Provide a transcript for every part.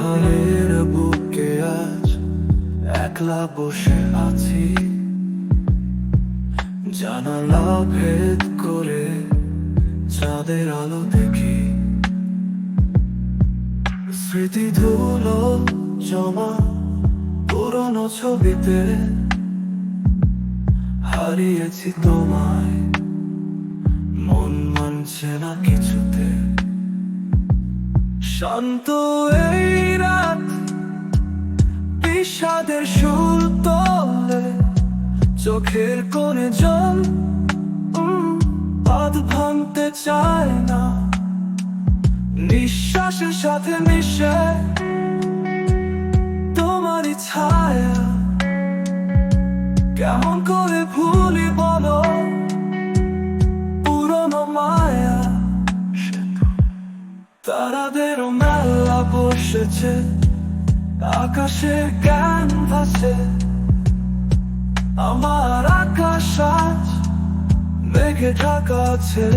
অন্ধকারের বুকে আজ একলা বসে আছি, জানালা ভেদ করে চাঁদের আলো দেখি। স্মৃতি ধুলো জমা পুরনো ছবিতে, হারিয়েছি তোমায়, মন মানছে না কিছুতে। শান্ত এই রাত বিষাদের সুর তোলে, চোখের কোণে জল বাঁধ ভাঙতে চায় না। নিঃশ্বাসের সাথে মিশে তোমারই ছায়া, কেমন করে ভুলি বলো পুরনো মায়া। তারাদেরও মেলা বসেছে আকাশের ক্যানভাসে, আমার আকাশ আজ মেঘে ঢাকা আছে।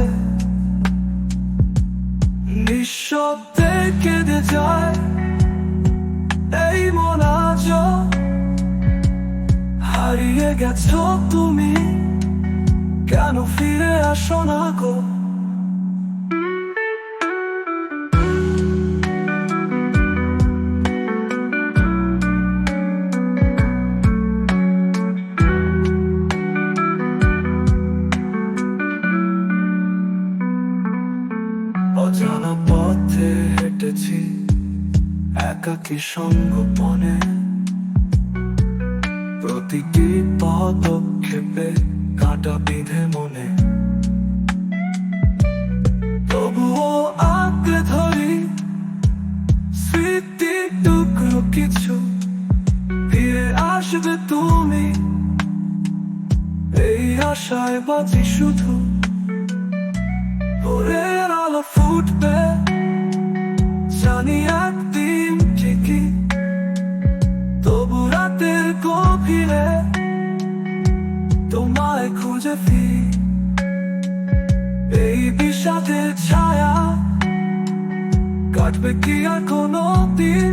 নিঃশব্দে কেঁদে যায় এই মন আজও, হারিয়ে গেছো তুমি, কেন ফিরে আসো না গো? অজানা পথে হেঁটেছি একাকী সঙ্গোপনে, প্রতিটি পদক্ষেপে কাঁটা বিঁধে মনে। তবুও আঁকড়ে ধরি স্মৃতির টুকরো কিছু, ফিরে আসবে তুমি, এই আশায় বাঁচি শুধু। ভোরের আলো ফুটবে জানি একদিন ঠিকই, তবু রাতের গভীরে তোমায় খুঁজে ফিরি। এই বিষাদের ছায়া কাটবে কি আর কোনো দিন?